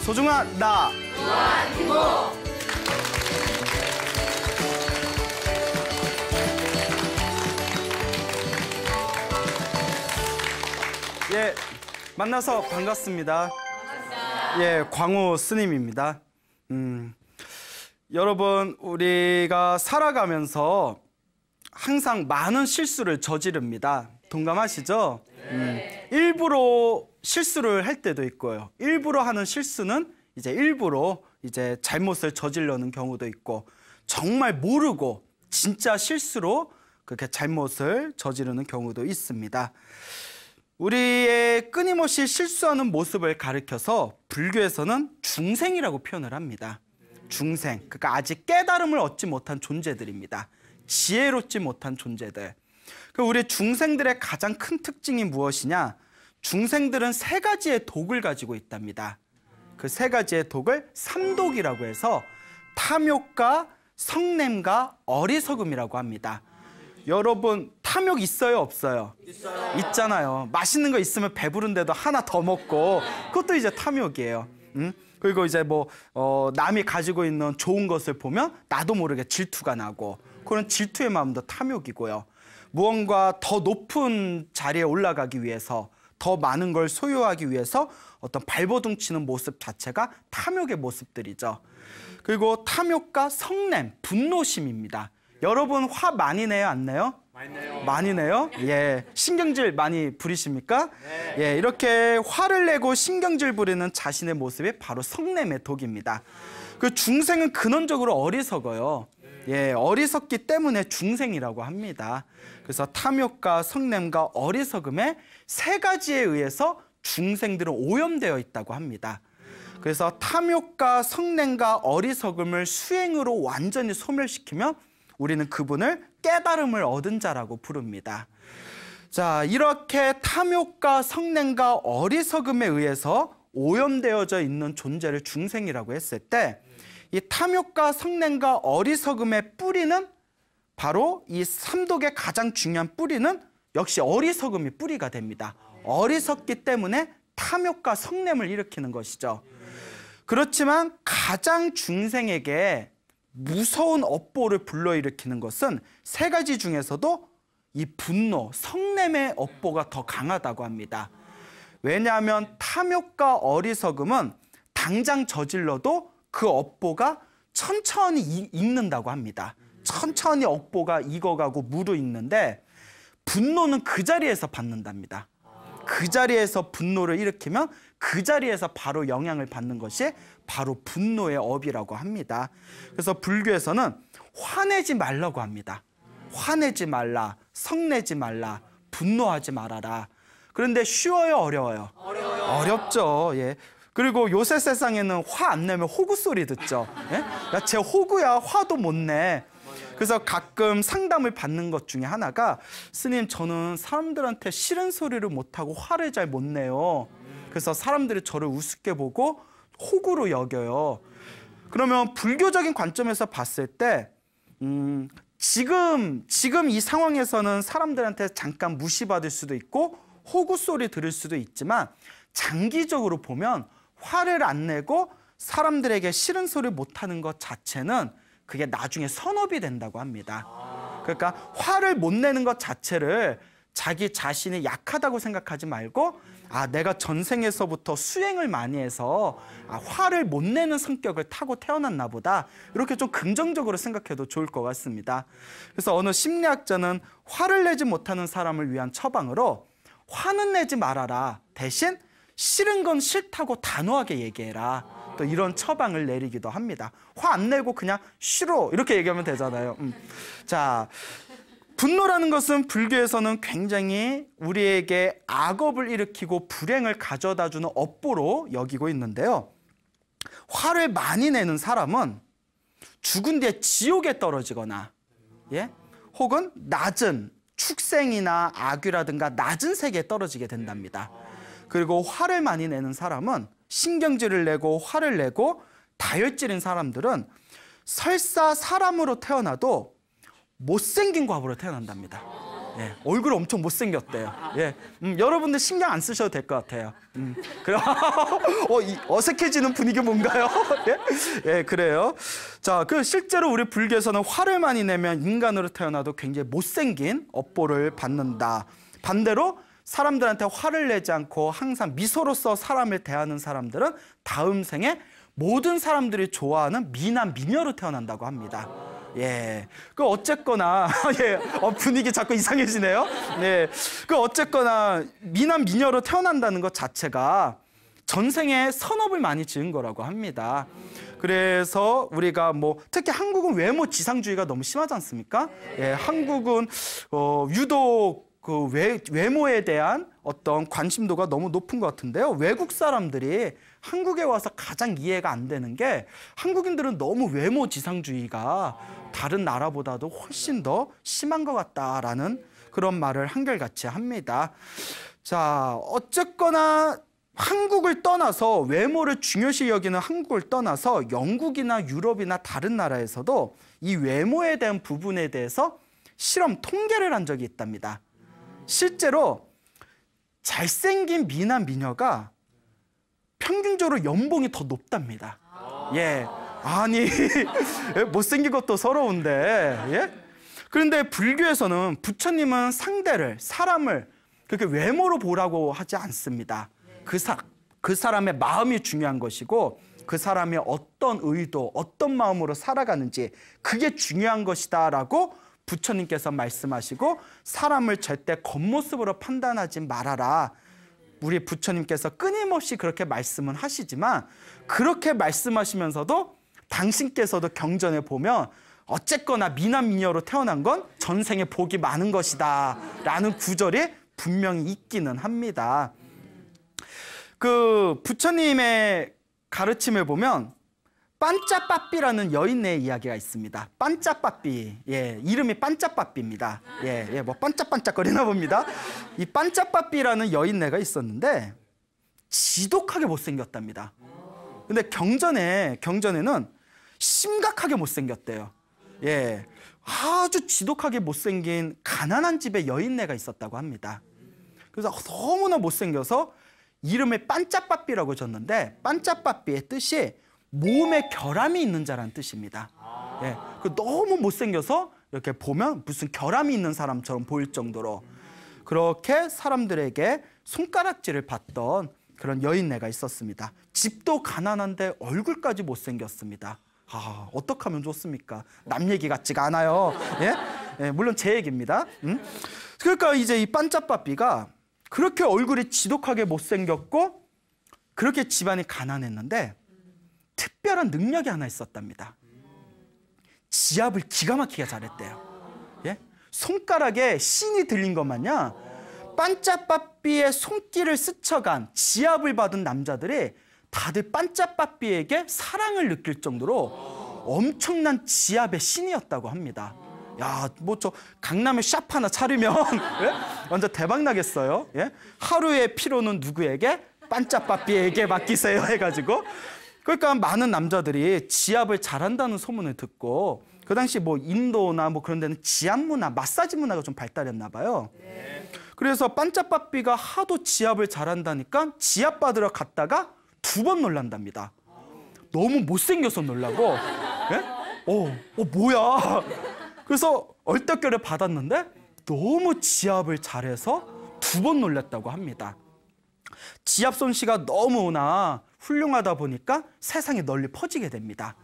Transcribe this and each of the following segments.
소중한 나 무한기고. 예, 만나서 반갑습니다. 반갑습니다. 예, 광호 스님입니다. 여러분, 우리가 살아가면서 항상 많은 실수를 저지릅니다. 동감하시죠? 일부러 실수를 할 때도 있고요. 일부러 하는 실수는 이제 일부러 잘못을 저지르는 경우도 있고, 정말 모르고 진짜 실수로 그렇게 잘못을 저지르는 경우도 있습니다. 우리의 끊임없이 실수하는 모습을 가리켜서 불교에서는 중생이라고 표현을 합니다. 중생, 그러니까 아직 깨달음을 얻지 못한 존재들입니다. 지혜롭지 못한 존재들. 우리 중생들의 가장 큰 특징이 무엇이냐? 중생들은 세 가지의 독을 가지고 있답니다. 그 세 가지의 독을 삼독이라고 해서 탐욕과 성냄과 어리석음이라고 합니다. 여러분, 탐욕 있어요, 없어요? 있어요. 있잖아요. 맛있는 거 있으면 배부른데도 하나 더 먹고, 그것도 이제 탐욕이에요. 그리고 이제 남이 가지고 있는 좋은 것을 보면 나도 모르게 질투가 나고, 그런 질투의 마음도 탐욕이고요. 무언가 더 높은 자리에 올라가기 위해서, 더 많은 걸 소유하기 위해서 어떤 발버둥 치는 모습 자체가 탐욕의 모습들이죠. 그리고 탐욕과 성냄, 분노심입니다. 여러분, 화 많이 내요, 안 내요? 많이 내요. 많이 내요? 예. 신경질 많이 부리십니까? 네. 예, 이렇게 화를 내고 신경질 부리는 자신의 모습이 바로 성냄의 독입니다. 그 중생은 근원적으로 어리석어요. 예, 어리석기 때문에 중생이라고 합니다. 그래서 탐욕과 성냄과 어리석음의 세 가지에 의해서 중생들은 오염되어 있다고 합니다. 그래서 탐욕과 성냄과 어리석음을 수행으로 완전히 소멸시키면 우리는 그분을 깨달음을 얻은 자라고 부릅니다. 자, 이렇게 탐욕과 성냄과 어리석음에 의해서 오염되어져 있는 존재를 중생이라고 했을 때, 이 탐욕과 성냄과 어리석음의 뿌리는 바로 이 삼독의 가장 중요한 뿌리는 역시 어리석음이 뿌리가 됩니다. 어리석기 때문에 탐욕과 성냄을 일으키는 것이죠. 그렇지만 가장 중생에게 무서운 업보를 불러일으키는 것은 세 가지 중에서도 이 분노, 성냄의 업보가 더 강하다고 합니다. 왜냐하면 탐욕과 어리석음은 당장 저질러도 그 업보가 천천히 익는다고 합니다. 천천히 업보가 익어가고 무르익는데, 분노는 그 자리에서 받는답니다. 그 자리에서 분노를 일으키면 그 자리에서 바로 영향을 받는 것이 바로 분노의 업이라고 합니다. 그래서 불교에서는 화내지 말라고 합니다. 화내지 말라, 성내지 말라, 분노하지 말아라. 그런데 쉬워요, 어려워요? 어려워요. 어렵죠. 예. 그리고 요새 세상에는 화 안 내면 호구 소리 듣죠. 예? 야, 쟤 호구야, 화도 못 내. 그래서 가끔 상담을 받는 것 중에 하나가, 스님, 저는 사람들한테 싫은 소리를 못하고 화를 잘 못 내요. 그래서 사람들이 저를 우습게 보고 호구로 여겨요. 그러면 불교적인 관점에서 봤을 때 지금 이 상황에서는 사람들한테 잠깐 무시받을 수도 있고 호구 소리 들을 수도 있지만 장기적으로 보면 화를 안 내고 사람들에게 싫은 소리 못하는 것 자체는 그게 나중에 선업이 된다고 합니다. 그러니까 화를 못 내는 것 자체를 자기 자신이 약하다고 생각하지 말고 내가 전생에서부터 수행을 많이 해서 화를 못 내는 성격을 타고 태어났나 보다. 이렇게 좀 긍정적으로 생각해도 좋을 것 같습니다. 그래서 어느 심리학자는 화를 내지 못하는 사람을 위한 처방으로 화는 내지 말아라. 대신 싫은 건 싫다고 단호하게 얘기해라. 또 이런 처방을 내리기도 합니다. 화 안 내고 그냥 싫어 이렇게 얘기하면 되잖아요. 자, 분노라는 것은 불교에서는 굉장히 우리에게 악업을 일으키고 불행을 가져다주는 업보로 여기고 있는데요. 화를 많이 내는 사람은 죽은 뒤에 지옥에 떨어지거나 혹은 낮은 축생이나 악귀라든가 낮은 세계에 떨어지게 된답니다. 그리고 화를 많이 내는 사람은 신경질을 내고 화를 내고 다혈질인 사람들은 설사 사람으로 태어나도 못생긴 과부로 태어난답니다. 얼굴 엄청 못생겼대요. 여러분들 신경 안 쓰셔도 될 것 같아요. 그래. 어색해지는 분위기 뭔가요? 그래요. 자, 그 실제로 우리 불교에서는 화를 많이 내면 인간으로 태어나도 굉장히 못생긴 업보를 받는다. 반대로 사람들한테 화를 내지 않고 항상 미소로서 사람을 대하는 사람들은 다음 생에 모든 사람들이 좋아하는 미남 미녀로 태어난다고 합니다. 그 어쨌거나 분위기 자꾸 이상해지네요. 그 어쨌거나 미남 미녀로 태어난다는 것 자체가 전생에 선업을 많이 지은 거라고 합니다. 그래서 우리가 특히 한국은 외모 지상주의가 너무 심하지 않습니까? 한국은 유독 그 외모에 대한 어떤 관심도가 너무 높은 것 같은데요. 외국 사람들이 한국에 와서 가장 이해가 안 되는 게 한국인들은 너무 외모 지상주의가 다른 나라보다도 훨씬 더 심한 것 같다라는 그런 말을 한결같이 합니다. 자, 어쨌거나 한국을 떠나서 외모를 중요시 여기는 한국을 떠나서 영국이나 유럽이나 다른 나라에서도 이 외모에 대한 부분에 대해서 실험 통계를 한 적이 있답니다. 실제로 잘생긴 미남 미녀가 평균적으로 연봉이 더 높답니다. 아니 못생긴 것도 서러운데 그런데 불교에서는 부처님은 상대를 사람을 그렇게 외모로 보라고 하지 않습니다. 그 사람의 마음이 중요한 것이고 그 사람이 어떤 의도, 어떤 마음으로 살아가는지 그게 중요한 것이다라고 부처님께서 말씀하시고 사람을 절대 겉모습으로 판단하지 말아라. 우리 부처님께서 끊임없이 그렇게 말씀은 하시지만 그렇게 말씀하시면서도 당신께서도 경전에 보면 어쨌거나 미남 미녀로 태어난 건 전생에 복이 많은 것이다 라는 구절이 분명히 있기는 합니다. 그 부처님의 가르침을 보면 반짜빠삐라는 여인의 이야기가 있습니다. 반짜빠삐, 이름이 반짜빠삐입니다. 반짝반짝거리나 봅니다. 이 반짜빠삐라는 여인네가 있었는데 지독하게 못생겼답니다. 근데 경전에는 심각하게 못생겼대요. 아주 지독하게 못생긴 가난한 집에 여인네가 있었다고 합니다. 그래서 너무나 못생겨서 이름을 반짜빠삐라고 줬는데 반짜빠삐의 뜻이 몸에 결함이 있는 자라는 뜻입니다. 너무 못생겨서 이렇게 보면 무슨 결함이 있는 사람처럼 보일 정도로 그렇게 사람들에게 손가락질을 받던 그런 여인네가 있었습니다. 집도 가난한데 얼굴까지 못생겼습니다. 어떻게 하면 좋습니까? 남 얘기 같지가 않아요. 물론 제 얘기입니다. 그러니까 이제 이 반짜빠삐가 그렇게 얼굴이 지독하게 못생겼고 그렇게 집안이 가난했는데 특별한 능력이 하나 있었답니다. 지압을 기가 막히게 잘했대요. 손가락에 신이 들린 것 마냥 반짜빠삐의 손길을 스쳐간 지압을 받은 남자들이 다들 반짜빠삐에게 사랑을 느낄 정도로 엄청난 지압의 신이었다고 합니다. 저 강남에 샵 하나 차리면 완전 대박 나겠어요. 하루의 피로는 누구에게? 반짜빠삐에게 맡기세요 해가지고 그러니까 많은 남자들이 지압을 잘한다는 소문을 듣고 그 당시 뭐 인도나 뭐 그런 데는 지압 문화, 마사지 문화가 좀 발달했나 봐요. 그래서 반짝빠삐가 하도 지압을 잘한다니까 지압 받으러 갔다가 2번 놀란답니다. 너무 못생겨서 놀라고. 예? 뭐야. 그래서 얼떨결에 받았는데 너무 지압을 잘해서 2번 놀랐다고 합니다. 지압 솜씨가 너무나 훌륭하다 보니까 세상에 널리 퍼지게 됩니다.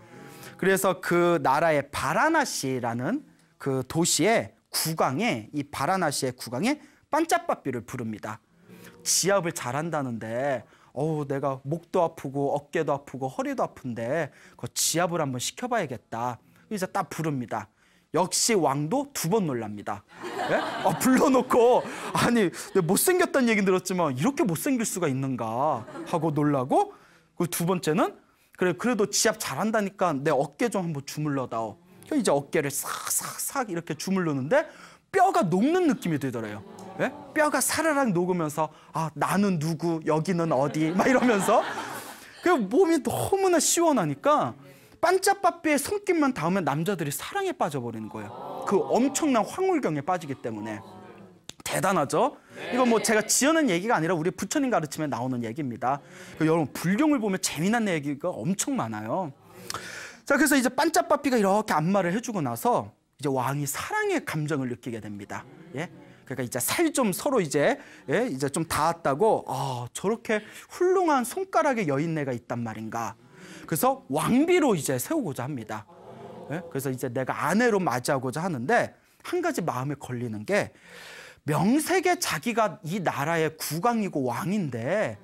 그래서 그 나라의 바라나시라는 그 도시의 국왕에, 이 바라나시의 국왕에 반짝빠삐를 부릅니다. 지압을 잘한다는데 내가 목도 아프고 어깨도 아프고 허리도 아픈데 그 지압을 한번 시켜봐야겠다. 이제 딱 부릅니다. 역시 왕도 2번 놀랍니다. 예? 불러놓고 아니 못생겼다는 얘기 들었지만 이렇게 못생길 수가 있는가 하고 놀라고, 그 2번째는 그래도 지압 잘한다니까 내 어깨 좀 한번 주물러다오. 이제 어깨를 싹싹싹 이렇게 주물르는데 뼈가 녹는 느낌이 들더래요. 예? 뼈가 사르륵 녹으면서 나는 누구, 여기는 어디 막 이러면서 그 몸이 너무나 시원하니까 반짝빠삐의 손길만 닿으면 남자들이 사랑에 빠져버리는 거예요. 그 엄청난 황홀경에 빠지기 때문에. 대단하죠? 이건 뭐 제가 지어낸 얘기가 아니라 우리 부처님 가르침에 나오는 얘기입니다. 여러분 불경을 보면 재미난 얘기가 엄청 많아요. 자, 그래서 이제 반짝빠삐가 이렇게 안마를 해주고 나서 이제 왕이 사랑의 감정을 느끼게 됩니다. 예? 그러니까 이제 살 좀 서로 이제 좀 닿았다고 저렇게 훌륭한 손가락의 여인네가 있단 말인가. 그래서 왕비로 이제 세우고자 합니다. 예? 그래서 이제 내가 아내로 맞이하고자 하는데 한 가지 마음에 걸리는 게 명색에 자기가 이 나라의 국왕이고 왕인데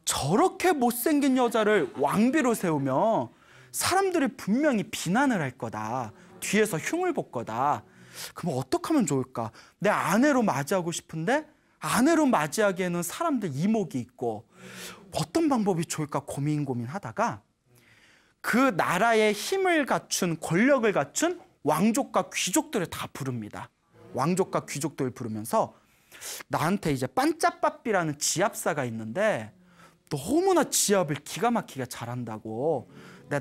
저렇게 못생긴 여자를 왕비로 세우면 사람들이 분명히 비난을 할 거다. 뒤에서 흉을 볼 거다. 그럼 어떻게 하면 좋을까? 내 아내로 맞이하고 싶은데 아내로 맞이하기에는 사람들 이목이 있고 어떤 방법이 좋을까 고민하다가 그 나라의 힘을 갖춘, 권력을 갖춘 왕족과 귀족들을 다 부릅니다. 왕족과 귀족들을 부르면서 나한테 이제 반짝빠삐라는 지압사가 있는데 너무나 지압을 기가 막히게 잘한다고.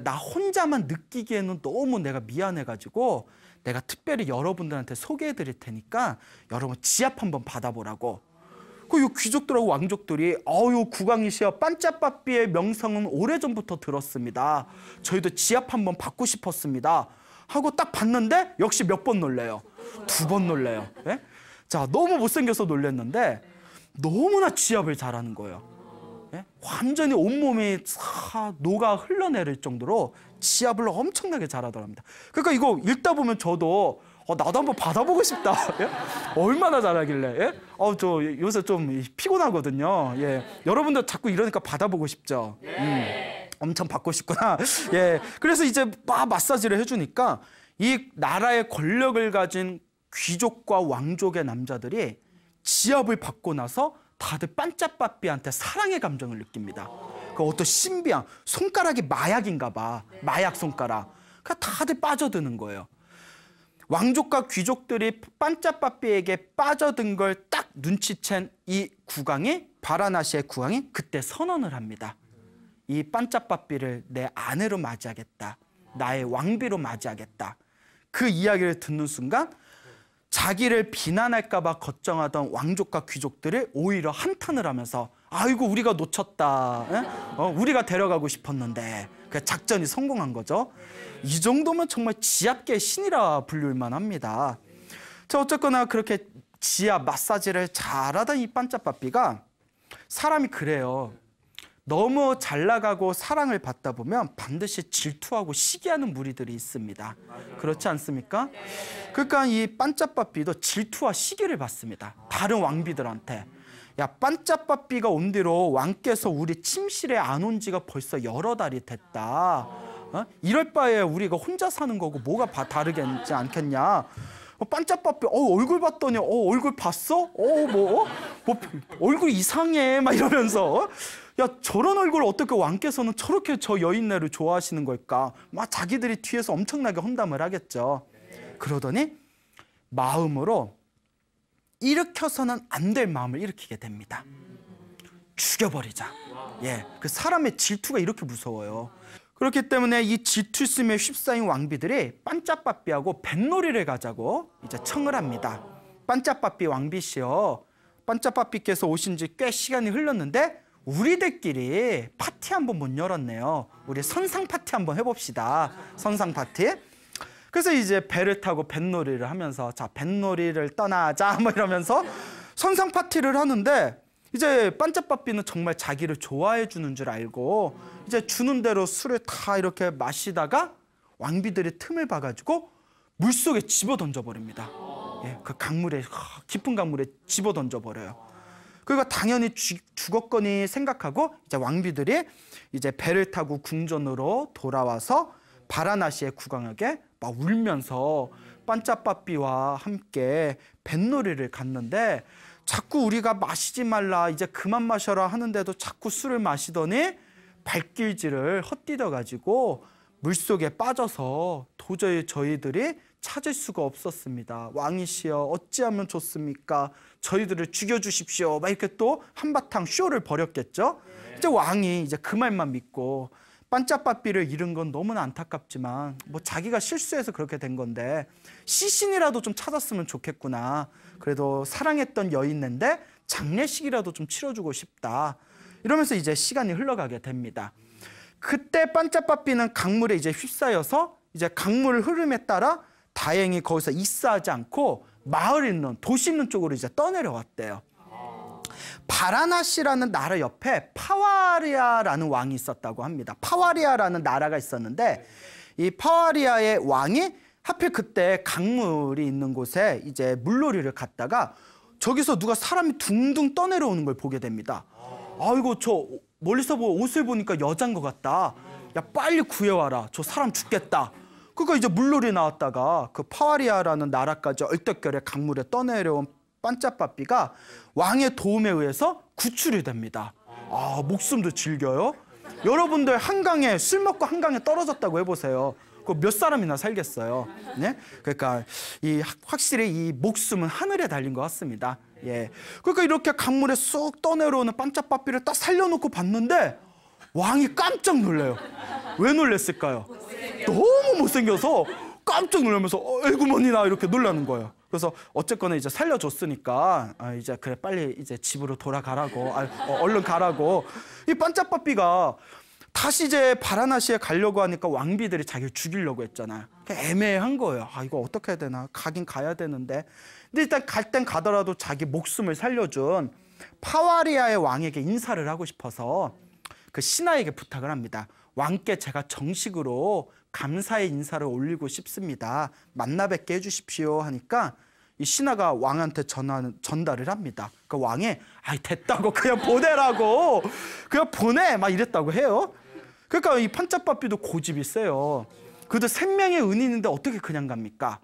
나 혼자만 느끼기에는 너무 내가 미안해가지고 내가 특별히 여러분들한테 소개해 드릴 테니까 여러분 지압 한번 받아보라고. 그 귀족들하고 왕족들이 국왕이시여 반짝빠삐의 명성은 오래전부터 들었습니다. 저희도 지압 한번 받고 싶었습니다. 하고 딱 봤는데 역시 몇 번 놀래요. 2번 놀래요. 예? 자, 너무 못생겨서 놀랬는데 너무나 지압을 잘하는 거예요. 예? 완전히 온몸이 녹아 흘러내릴 정도로 지압을 엄청나게 잘하더랍니다. 그러니까 이거 읽다 보면 저도 나도 한번 받아보고 싶다. 예? 얼마나 잘하길래. 예? 저 요새 좀 피곤하거든요. 예. 여러분들 자꾸 이러니까 받아보고 싶죠. 엄청 받고 싶구나. 예. 그래서 이제 막 마사지를 해주니까 이 나라의 권력을 가진 귀족과 왕족의 남자들이 지압을 받고 나서 다들 반짝빠삐한테 사랑의 감정을 느낍니다. 그 어떤 신비한 손가락이 마약인가 봐. 마약 손가락. 그러니까 다들 빠져드는 거예요. 왕족과 귀족들이 반짝빠삐에게 빠져든 걸 딱 눈치챈 이 국왕이, 바라나시의 국왕이 그때 선언을 합니다. 이 반짝빠삐를 내 아내로 맞이하겠다. 나의 왕비로 맞이하겠다. 그 이야기를 듣는 순간 자기를 비난할까 봐 걱정하던 왕족과 귀족들을 오히려 한탄을 하면서 아이고 우리가 놓쳤다. 우리가 데려가고 싶었는데. 그 작전이 성공한 거죠. 이 정도면 정말 지압계의 신이라 불릴 만합니다. 자, 어쨌거나 그렇게 지압 마사지를 잘하던 이 반짝빠삐가 사람이 그래요. 너무 잘 나가고 사랑을 받다 보면 반드시 질투하고 시기하는 무리들이 있습니다. 그렇지 않습니까? 그러니까 이 반짝빠삐도 질투와 시기를 받습니다. 다른 왕비들한테. 야, 반짝빠삐가 온 뒤로 왕께서 우리 침실에 안 온 지가 벌써 여러 달이 됐다. 이럴 바에 우리가 혼자 사는 거고 뭐가 다르겠지 않겠냐. 반짝빠삐 얼굴 봤더니 얼굴 봤어? 뭐 얼굴 이상해 막 이러면서 야, 저런 얼굴을 어떻게 왕께서는 저렇게 저 여인네를 좋아하시는 걸까? 막 자기들이 뒤에서 엄청나게 험담을 하겠죠. 그러더니 마음으로 일으켜서는 안 될 마음을 일으키게 됩니다. 죽여버리자. 예, 그 사람의 질투가 이렇게 무서워요. 그렇기 때문에 이 질투심에 휩싸인 왕비들이 반짝바삐하고 뱃놀이를 가자고 이제 청을 합니다. 반짝바삐 왕비시여, 반짝바삐께서 오신 지 꽤 시간이 흘렀는데 우리들끼리 파티 한번 못 열었네요. 우리 선상 파티 한번 해봅시다. 선상 파티. 그래서 이제 배를 타고 뱃놀이를 하면서 자, 뱃놀이를 떠나자 뭐 이러면서 선상 파티를 하는데, 이제 반짝바삐는 정말 자기를 좋아해 주는 줄 알고 이제 주는 대로 술을 다 이렇게 마시다가 왕비들이 틈을 봐가지고 물속에 집어 던져버립니다. 예, 그 강물에, 깊은 강물에 집어 던져버려요. 그러니까 당연히 죽었거니 생각하고 이제 왕비들이 이제 배를 타고 궁전으로 돌아와서 바라나시의 국왕에게 막 울면서 반짝바삐와 함께 뱃놀이를 갔는데, 자꾸 우리가 마시지 말라, 이제 그만 마셔라 하는데도 자꾸 술을 마시더니 발길질을 헛디뎌가지고 물속에 빠져서 도저히 저희들이 찾을 수가 없었습니다. 왕이시여, 어찌하면 좋습니까? 저희들을 죽여주십시오. 막 이렇게 또 한바탕 쇼를 벌였겠죠. 이제 왕이 이제 그 말만 믿고 반짝바삐를 잃은 건 너무나 안타깝지만 뭐 자기가 실수해서 그렇게 된 건데 시신이라도 좀 찾았으면 좋겠구나. 그래도 사랑했던 여인인데 장례식이라도 좀 치러주고 싶다. 이러면서 이제 시간이 흘러가게 됩니다. 그때 반짝바삐는 강물에 이제 휩싸여서 이제 강물 흐름에 따라 다행히 거기서 익사하지 않고 마을 있는, 도시 있는 쪽으로 이제 떠내려왔대요. 바라나시라는 나라 옆에 파와리아라는 왕이 있었다고 합니다. 파와리아라는 나라가 있었는데 이 파와리아의 왕이 하필 그때 강물이 있는 곳에 이제 물놀이를 갔다가 저기서 누가 사람이 둥둥 떠내려오는 걸 보게 됩니다. 아이고, 저 멀리서 옷을 보니까 여자인 것 같다. 야, 빨리 구해와라. 저 사람 죽겠다. 그러니까 이제 물놀이 나왔다가 그 파와리아라는 나라까지 얼떨결에 강물에 떠내려온 반짝바삐가 왕의 도움에 의해서 구출이 됩니다. 아, 목숨도 즐겨요. 여러분들 한강에 술 먹고 한강에 떨어졌다고 해보세요. 그 몇 사람이나 살겠어요. 네? 그러니까 확실히 이 목숨은 하늘에 달린 것 같습니다. 예. 그러니까 이렇게 강물에 쑥 떠내려오는 반짝바삐를 딱 살려놓고 봤는데 왕이 깜짝 놀래요. 왜 놀랬을까요? 너무 못생겨서 깜짝 놀라면서 에구머니나 이렇게 놀라는 거예요. 그래서 어쨌거나 이제 살려줬으니까 이제 그래 빨리 이제 집으로 돌아가라고, 얼른 가라고. 이 반짝바삐가 다시 이제 바라나시에 가려고 하니까 왕비들이 자기를 죽이려고 했잖아요. 애매한 거예요. 아, 이거 어떻게 해야 되나? 가긴 가야 되는데. 근데 일단 갈 땐 가더라도 자기 목숨을 살려준 파와리아의 왕에게 인사를 하고 싶어서 그 신하에게 부탁을 합니다. 왕께 제가 정식으로 감사의 인사를 올리고 싶습니다. 만나 뵙게 해주십시오 하니까 이 신하가 왕한테 전달을 합니다. 그 왕이 아이 됐다고 그냥 보내라고, 그냥 보내 막 이랬다고 해요. 그러니까 이 반짝바삐도 고집이 세요. 그래도 생명의 은인인데 어떻게 그냥 갑니까?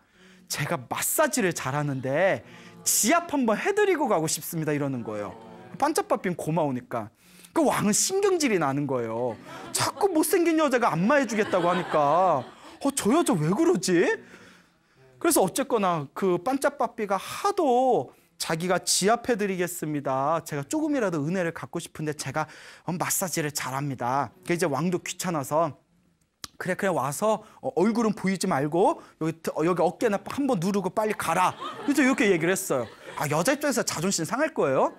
제가 마사지를 잘하는데 지압 한번 해드리고 가고 싶습니다 이러는 거예요. 반짝바삐는 고마우니까. 그 왕은 신경질이 나는 거예요. 자꾸 못생긴 여자가 안마해주겠다고 하니까 저 여자 왜 그러지? 그래서 어쨌거나 그 반짝바삐가 하도 자기가 지압해드리겠습니다. 제가 조금이라도 은혜를 갖고 싶은데 제가 마사지를 잘합니다. 그러니까 이제 왕도 귀찮아서 그래 와서 얼굴은 보이지 말고 여기 어깨나 한번 누르고 빨리 가라. 그래서 이렇게 얘기를 했어요. 아, 여자 입장에서 자존심 상할 거예요.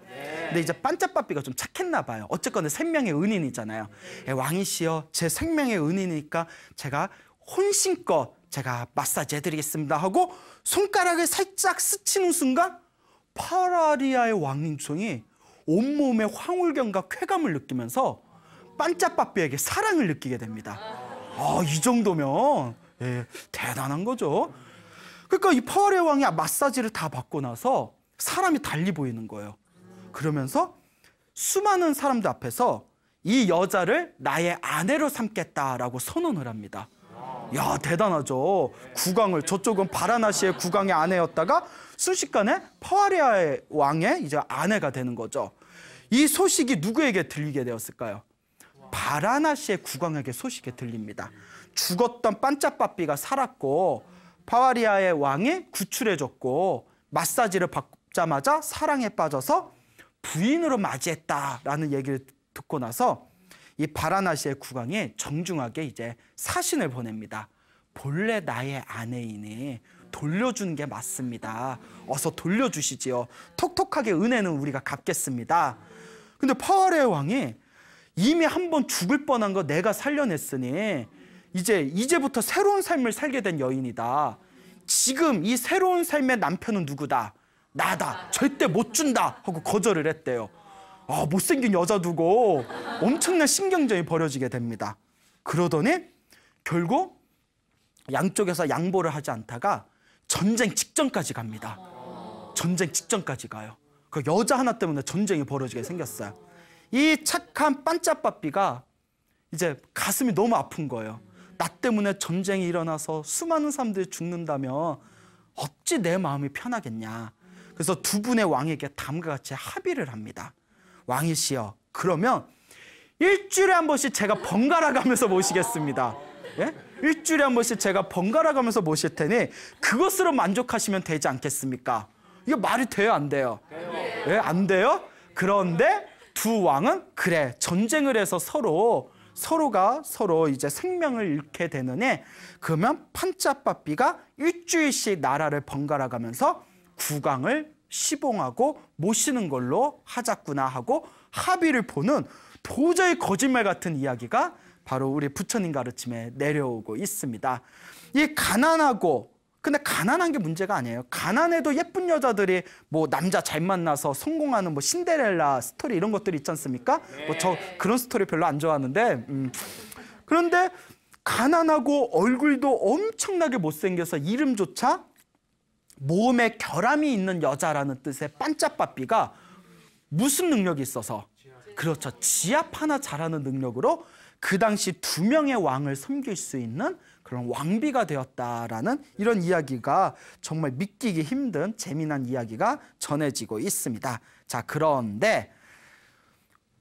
근데 이제 반짝바삐가 좀 착했나 봐요. 어쨌거나 생명의 은인이잖아요. 왕이시여, 제 생명의 은인이니까 제가 혼신껏 제가 마사지 해드리겠습니다 하고 손가락을 살짝 스치는 순간 파와리아의 왕인종이 온몸에 황홀경과 쾌감을 느끼면서 반짝바삐에게 사랑을 느끼게 됩니다. 아, 이 정도면 대단한 거죠. 그러니까 이 파와리아 왕이 마사지를 다 받고 나서 사람이 달리 보이는 거예요. 그러면서 수많은 사람들 앞에서 이 여자를 나의 아내로 삼겠다라고 선언을 합니다. 야, 대단하죠. 국왕을, 저쪽은 바라나시의 국왕의 아내였다가 순식간에 파와리아의 왕의 이제 아내가 되는 거죠. 이 소식이 누구에게 들리게 되었을까요? 바라나시의 국왕에게 소식이 들립니다. 죽었던 반짝바삐가 살았고 파와리아의 왕이 구출해줬고 마사지를 받자마자 사랑에 빠져서 부인으로 맞이했다라는 얘기를 듣고 나서 이 바라나시의 국왕이 정중하게 이제 사신을 보냅니다. 본래 나의 아내이니 돌려주는 게 맞습니다. 어서 돌려주시지요. 톡톡하게 은혜는 우리가 갚겠습니다. 근데 파와레의 왕이 이미 한 번 죽을 뻔한 거 내가 살려냈으니 이제부터 새로운 삶을 살게 된 여인이다. 지금 이 새로운 삶의 남편은 누구다? 나다. 절대 못 준다 하고 거절을 했대요. 못생긴 여자 두고 엄청난 신경전이 벌어지게 됩니다. 그러더니 결국 양쪽에서 양보를 하지 않다가 전쟁 직전까지 갑니다. 전쟁 직전까지 가요. 그 여자 하나 때문에 전쟁이 벌어지게 생겼어요. 이 착한 반짝빠삐가 이제 가슴이 너무 아픈 거예요. 나 때문에 전쟁이 일어나서 수많은 사람들이 죽는다면 어찌 내 마음이 편하겠냐. 그래서 두 분의 왕에게 다음과 같이 합의를 합니다. 왕이시여, 그러면 일주일에 한 번씩 제가 번갈아 가면서 모시겠습니다. 예? 일주일에 한 번씩 제가 번갈아 가면서 모실 테니 그것으로 만족하시면 되지 않겠습니까? 이게 말이 돼요, 안 돼요? 예, 안 돼요? 그런데 두 왕은 그래, 전쟁을 해서 서로가 이제 생명을 잃게 되느니 그러면 판짜빠삐가 일주일씩 나라를 번갈아 가면서 국왕을 시봉하고 모시는 걸로 하자꾸나 하고 합의를 보는 도저히 거짓말 같은 이야기가 바로 우리 부처님 가르침에 내려오고 있습니다. 이 근데 가난한 게 문제가 아니에요. 가난해도 예쁜 여자들이 뭐 남자 잘 만나서 성공하는 뭐 신데렐라 스토리 이런 것들이 있지 않습니까? 저 그런 스토리 별로 안 좋아하는데 그런데 가난하고 얼굴도 엄청나게 못생겨서 이름조차 몸에 결함이 있는 여자라는 뜻의 반짝빠삐가 무슨 능력이 있어서? 그렇죠. 지압 하나 잘하는 능력으로 그 당시 2명의 왕을 섬길 수 있는 그런 왕비가 되었다라는 이런 이야기가 정말 믿기기 힘든 재미난 이야기가 전해지고 있습니다. 자, 그런데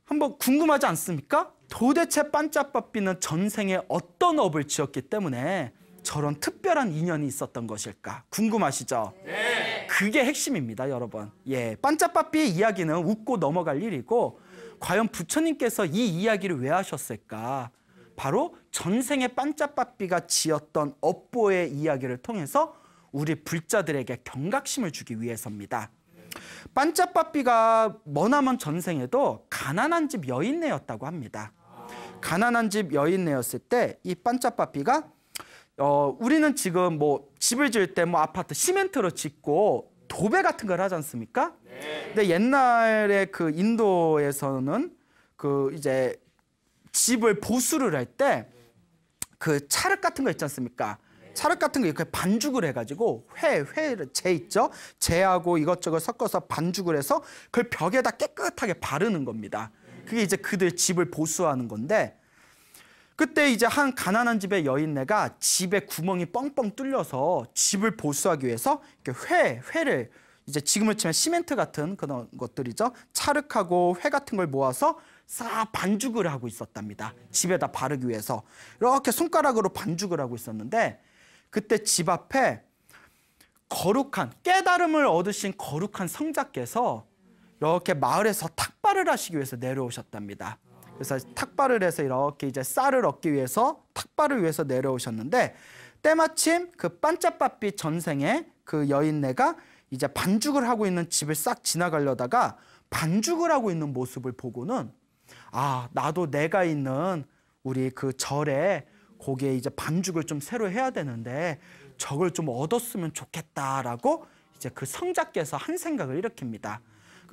한번 궁금하지 않습니까? 도대체 반짝빠삐는 전생에 어떤 업을 지었기 때문에 저런 특별한 인연이 있었던 것일까? 궁금하시죠? 네. 그게 핵심입니다, 여러분. 예, 반짝빠삐의 이야기는 웃고 넘어갈 일이고 과연 부처님께서 이 이야기를 왜 하셨을까? 바로 전생에 반짝빠삐가 지었던 업보의 이야기를 통해서 우리 불자들에게 경각심을 주기 위해서입니다. 반짝빠삐가 머나먼 전생에도 가난한 집 여인네였다고 합니다. 가난한 집 여인네였을 때 이 반짝빠삐가 우리는 지금 뭐 집을 지을 때 뭐 아파트 시멘트로 짓고 도배 같은 걸 하지 않습니까? 근데 옛날에 그 인도에서는 그 이제 집을 보수를 할 때 그 찰흙 같은 거 있지 않습니까? 찰흙 같은 거 이렇게 반죽을 해가지고 재 있죠? 재하고 이것저것 섞어서 반죽을 해서 그걸 벽에다 깨끗하게 바르는 겁니다. 그게 이제 그들 집을 보수하는 건데 그때 이제 한 가난한 집의 여인네가 집에 구멍이 뻥뻥 뚫려서 집을 보수하기 위해서 이렇게 회를 이제 지금을 치면 시멘트 같은 그런 것들이죠. 찰흙하고 회 같은 걸 모아서 싹 반죽을 하고 있었답니다. 집에다 바르기 위해서 이렇게 손가락으로 반죽을 하고 있었는데 그때 집 앞에 거룩한 깨달음을 얻으신 거룩한 성자께서 이렇게 마을에서 탁발을 하시기 위해서 내려오셨답니다. 그래서 탁발을 해서 이렇게 이제 쌀을 얻기 위해서 탁발을 위해서 내려오셨는데 때마침 그 반짝빠삐 전생에 그 여인네가 이제 반죽을 하고 있는 집을 싹 지나가려다가 반죽을 하고 있는 모습을 보고는 나도 내가 있는 우리 그 절에 거기에 이제 반죽을 좀 새로 해야 되는데 저걸 좀 얻었으면 좋겠다라고 이제 그 성자께서 한 생각을 일으킵니다.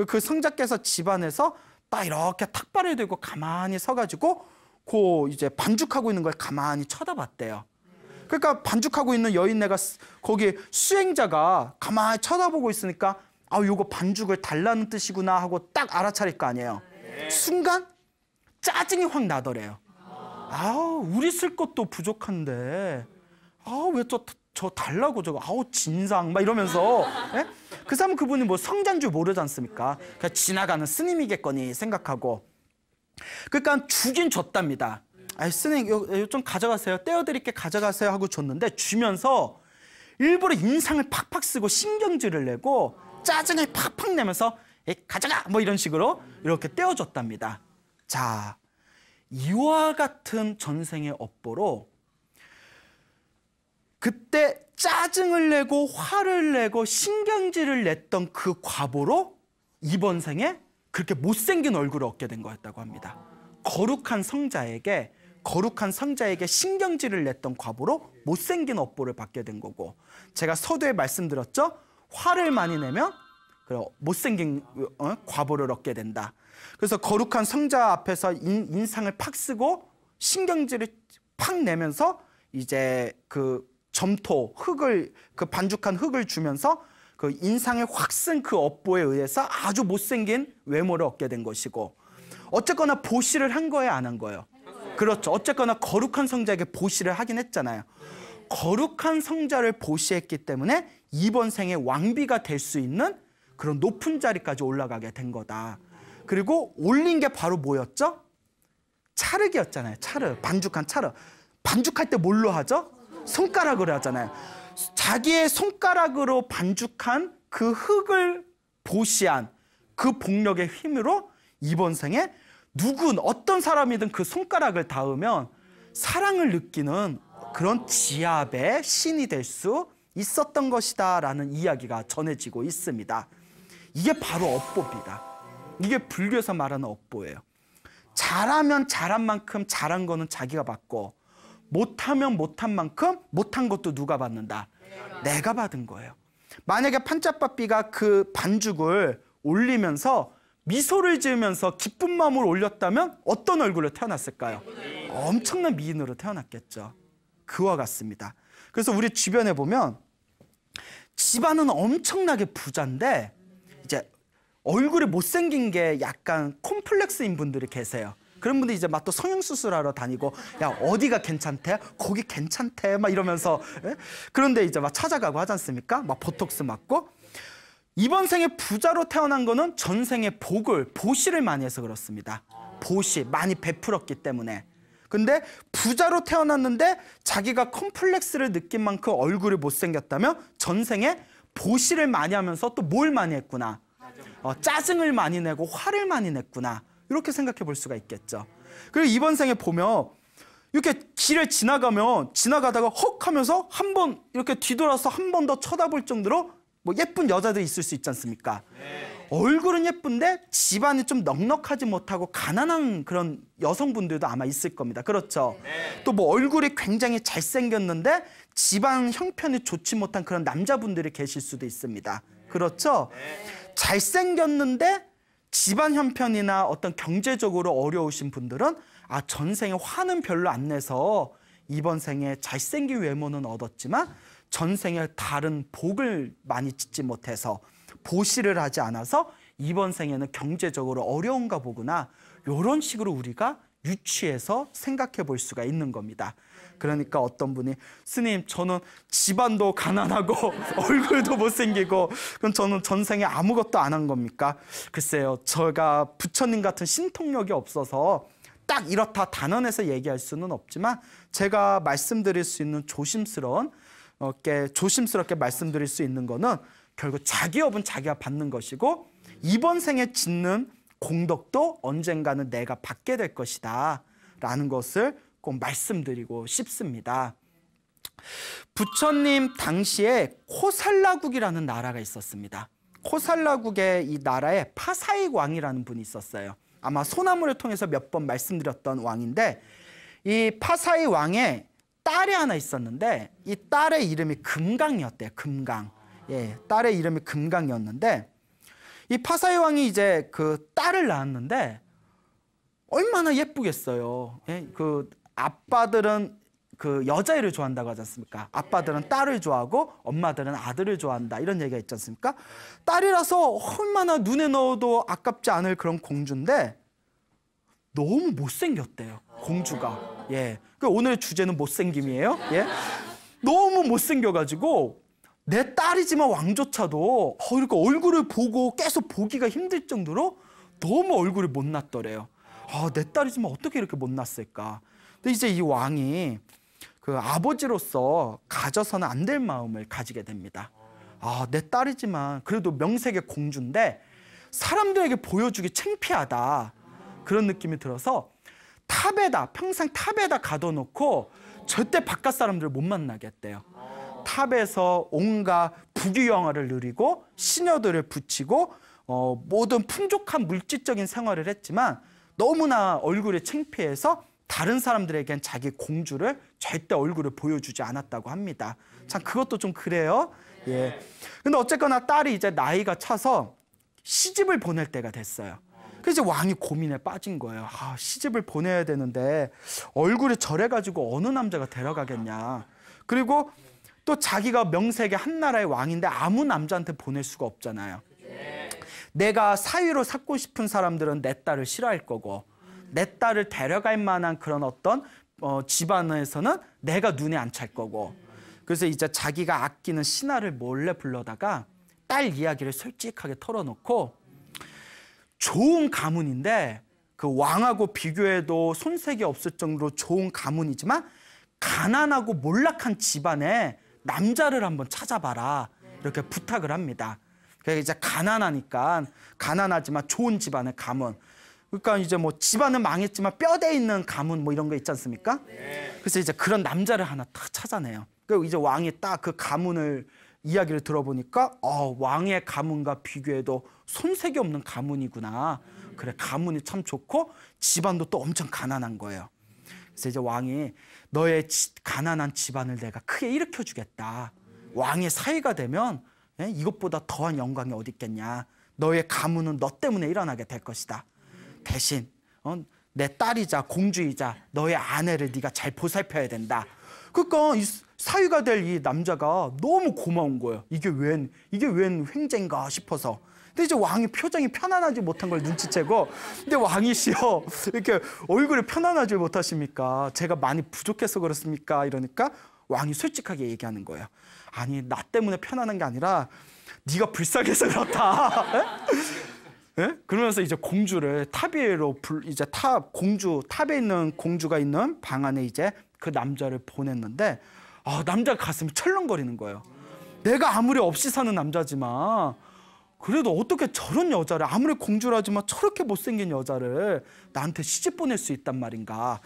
그 성자께서 집안에서 딱 이렇게 탁발을 들고 가만히 서가지고 그 이제 반죽하고 있는 걸 가만히 쳐다봤대요. 그러니까 반죽하고 있는 여인네가 거기 수행자가 가만히 쳐다보고 있으니까 요거 반죽을 달라는 뜻이구나 하고 딱 알아차릴 거 아니에요. 순간 짜증이 확 나더래요. 우리 쓸 것도 부족한데 왜 저 달라고 저거 진상 막 이러면서 예? 그 사람은 그분이 뭐 성자인 줄 모르지 않습니까? 그냥 지나가는 스님이겠거니 생각하고 그러니까 주긴 줬답니다. 스님 이거 좀 가져가세요. 떼어드릴게 가져가세요 하고 줬는데 주면서 일부러 인상을 팍팍 쓰고 신경질을 내고 짜증을 팍팍 내면서 가져가 뭐 이런 식으로 이렇게 떼어줬답니다. 자, 이와 같은 전생의 업보로 그때 짜증을 내고 화를 내고 신경질을 냈던 그 과보로 이번 생에 그렇게 못생긴 얼굴을 얻게 된 거였다고 합니다. 거룩한 성자에게 신경질을 냈던 과보로 못생긴 업보를 받게 된 거고, 제가 서두에 말씀드렸죠? 화를 많이 내면 못생긴 과보를 얻게 된다. 그래서 거룩한 성자 앞에서 인상을 팍 쓰고 신경질을 팍 내면서 이제 그 점토, 그 반죽한 흙을 주면서 그 인상에 확 쓴 그 업보에 의해서 아주 못생긴 외모를 얻게 된 것이고, 어쨌거나 보시를 한 거예요, 안 한 거예요? 그렇죠. 어쨌거나 거룩한 성자에게 보시를 하긴 했잖아요. 거룩한 성자를 보시했기 때문에 이번 생에 왕비가 될 수 있는 그런 높은 자리까지 올라가게 된 거다. 그리고 올린 게 바로 뭐였죠? 찰흙이었잖아요. 찰흙, 반죽한 찰흙. 반죽할 때 뭘로 하죠? 손가락으로 하잖아요. 자기의 손가락으로 반죽한 그 흙을 보시한 그 복력의 힘으로 이번 생에 어떤 사람이든 그 손가락을 닿으면 사랑을 느끼는 그런 지압의 신이 될 수 있었던 것이다 라는 이야기가 전해지고 있습니다. 이게 바로 업보입니다. 이게 불교에서 말하는 업보예요. 잘하면 잘한 만큼 잘한 거는 자기가 받고, 못하면 못한 만큼 못한 것도 누가 받는다? 내가 받은 거예요. 만약에 판짜빠삐가 그 반죽을 올리면서 미소를 지으면서 기쁜 마음으로 올렸다면 어떤 얼굴로 태어났을까요? 엄청난 미인으로 태어났겠죠. 그와 같습니다. 그래서 우리 주변에 보면 집안은 엄청나게 부자인데 이제 얼굴이 못생긴 게 약간 콤플렉스인 분들이 계세요. 그런 분들이 이제 막 또 성형수술하러 다니고, 야 어디가 괜찮대? 거기 괜찮대? 막 이러면서, 예? 그런데 이제 막 찾아가고 하지 않습니까? 막 보톡스 맞고. 이번 생에 부자로 태어난 거는 전생에 보시를 많이 해서 그렇습니다. 보시 많이 베풀었기 때문에. 근데 부자로 태어났는데 자기가 컴플렉스를 느낀 만큼 얼굴이 못생겼다면 전생에 보시를 많이 하면서 또 뭘 많이 했구나. 짜증을 많이 내고 화를 많이 냈구나. 이렇게 생각해 볼 수가 있겠죠. 그리고 이번 생에 보면 이렇게 길을 지나가다가 헉 하면서 한 번 이렇게 뒤돌아서 한 번 더 쳐다볼 정도로 뭐 예쁜 여자들이 있을 수 있지 않습니까? 네. 얼굴은 예쁜데 집안이 좀 넉넉하지 못하고 가난한 그런 여성분들도 아마 있을 겁니다. 그렇죠? 네. 또 뭐 얼굴이 굉장히 잘생겼는데 집안 형편이 좋지 못한 그런 남자분들이 계실 수도 있습니다. 그렇죠? 네. 잘생겼는데 집안 형편이나 어떤 경제적으로 어려우신 분들은 전생에 화는 별로 안 내서 이번 생에 잘생긴 외모는 얻었지만 전생에 다른 복을 많이 짓지 못해서 보시를 하지 않아서 이번 생에는 경제적으로 어려운가 보구나. 이런 식으로 우리가 유추해서 생각해 볼 수가 있는 겁니다. 그러니까 어떤 분이 스님 저는 집안도 가난하고 얼굴도 못생기고 그럼 저는 전생에 아무것도 안 한 겁니까? 글쎄요. 제가 부처님 같은 신통력이 없어서 딱 이렇다 단언해서 얘기할 수는 없지만 제가 말씀드릴 수 있는 조심스럽게 말씀드릴 수 있는 거는 결국 자기 업은 자기가 받는 것이고 이번 생에 짓는 공덕도 언젠가는 내가 받게 될 것이다 라는 것을 꼭 말씀드리고 싶습니다. 부처님 당시에 코살라국이라는 나라가 있었습니다. 코살라국의 이 나라에 파사익 왕이라는 분이 있었어요. 아마 소나무를 통해서 몇 번 말씀드렸던 왕인데 이 파사익 왕의 딸이 하나 있었는데 이 딸의 이름이 금강이었대요. 금강. 예, 딸의 이름이 금강이었는데 이 파사익 왕이 이제 그 딸을 낳았는데 얼마나 예쁘겠어요. 예, 그 아빠들은 그 여자애를 좋아한다고 하지 않습니까? 아빠들은 딸을 좋아하고 엄마들은 아들을 좋아한다 이런 얘기가 있지 않습니까? 딸이라서 얼마나 눈에 넣어도 아깝지 않을 그런 공주인데 너무 못생겼대요. 공주가. 예. 오늘의 주제는 못생김이에요. 예. 너무 못생겨가지고 내 딸이지만 왕조차도 이렇게 얼굴을 보고 계속 보기가 힘들 정도로 너무 얼굴이 못났더래요. 내 딸이지만 어떻게 이렇게 못났을까? 근데 이제 이 왕이 그 아버지로서 가져서는 안 될 마음을 가지게 됩니다. 내 딸이지만 그래도 명색의 공주인데 사람들에게 보여주기 창피하다. 그런 느낌이 들어서 탑에다 평생 탑에다 가둬놓고 절대 바깥 사람들을 못 만나게 했대요. 탑에서 온갖 부귀영화를 누리고 시녀들을 붙이고 모든 풍족한 물질적인 생활을 했지만 너무나 얼굴이 창피해서 다른 사람들에겐 자기 공주를 절대 얼굴을 보여주지 않았다고 합니다. 참 그것도 좀 그래요. 예. 근데 어쨌거나 딸이 이제 나이가 차서 시집을 보낼 때가 됐어요. 그래서 왕이 고민에 빠진 거예요. 아, 시집을 보내야 되는데 얼굴이 저래가지고 어느 남자가 데려가겠냐. 그리고 또 자기가 명색의 한 나라의 왕인데 아무 남자한테 보낼 수가 없잖아요. 내가 사위로 삼고 싶은 사람들은 내 딸을 싫어할 거고 내 딸을 데려갈 만한 그런 어떤 집안에서는 내가 눈에 안 찰 거고. 그래서 이제 자기가 아끼는 신하를 몰래 불러다가 딸 이야기를 솔직하게 털어놓고 좋은 가문인데 그 왕하고 비교해도 손색이 없을 정도로 좋은 가문이지만 가난하고 몰락한 집안에 남자를 한번 찾아봐라 이렇게 부탁을 합니다. 그러니까 이제 가난하지만 좋은 집안의 가문. 그러니까 이제 뭐 집안은 망했지만 뼈대 있는 가문 뭐 이런 거 있지 않습니까? 그래서 이제 그런 남자를 하나 딱 찾아내요. 그리고 이제 왕이 딱 그 가문을 이야기를 들어보니까 왕의 가문과 비교해도 손색이 없는 가문이구나. 그래, 가문이 참 좋고 집안도 또 엄청 가난한 거예요. 그래서 이제 왕이 너의 가난한 집안을 내가 크게 일으켜주겠다. 왕의 사위가 되면 이것보다 더한 영광이 어디 있겠냐. 너의 가문은 너 때문에 일어나게 될 것이다. 대신 내 딸이자 공주이자 너의 아내를 네가 잘 보살펴야 된다. 그러니까 이 사위가 될 이 남자가 너무 고마운 거예요. 이게 웬 횡재인가 싶어서. 근데 이제 왕이 표정이 편안하지 못한 걸 눈치채고, 근데 왕이시여 이렇게 얼굴이 편안하지 못하십니까? 제가 많이 부족해서 그렇습니까? 이러니까 왕이 솔직하게 얘기하는 거예요. 아니, 나 때문에 편안한 게 아니라 네가 불쌍해서 그렇다. 예? 그러면서 이제 공주를 탑 위로 이제 탑에 있는 공주가 있는 방 안에 이제 그 남자를 보냈는데 남자 가슴이 철렁거리는 거예요. 내가 아무리 없이 사는 남자지만 그래도 어떻게 저런 여자를, 아무리 공주라지만 저렇게 못생긴 여자를 나한테 시집 보낼 수 있단 말인가.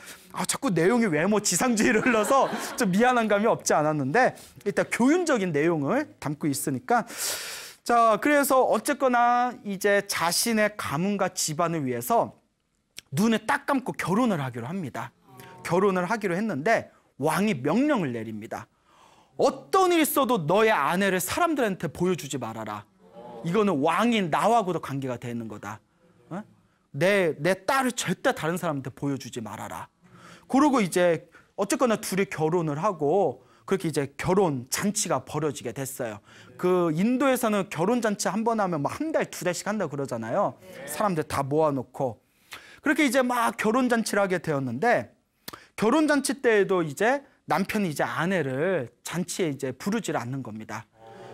자꾸 내용이 외모 지상주의를 흘러서 좀 미안한 감이 없지 않았는데 일단 교훈적인 내용을 담고 있으니까. 자, 그래서 어쨌거나 이제 자신의 가문과 집안을 위해서 눈에 딱 감고 결혼을 하기로 합니다. 결혼을 하기로 했는데 왕이 명령을 내립니다. 어떤 일이 있어도 너의 아내를 사람들한테 보여주지 말아라. 이거는 왕인 나하고도 관계가 되는 거다. 내 딸을 절대 다른 사람한테 보여주지 말아라. 그러고 이제 어쨌거나 둘이 결혼을 하고 그렇게 이제 결혼 잔치가 벌어지게 됐어요. 그 인도에서는 결혼 잔치 한 번 하면 뭐 한 달, 두 달씩 한다고 그러잖아요. 사람들 다 모아놓고. 그렇게 이제 막 결혼 잔치를 하게 되었는데 결혼 잔치 때에도 이제 남편이 이제 아내를 잔치에 이제 부르지를 않는 겁니다.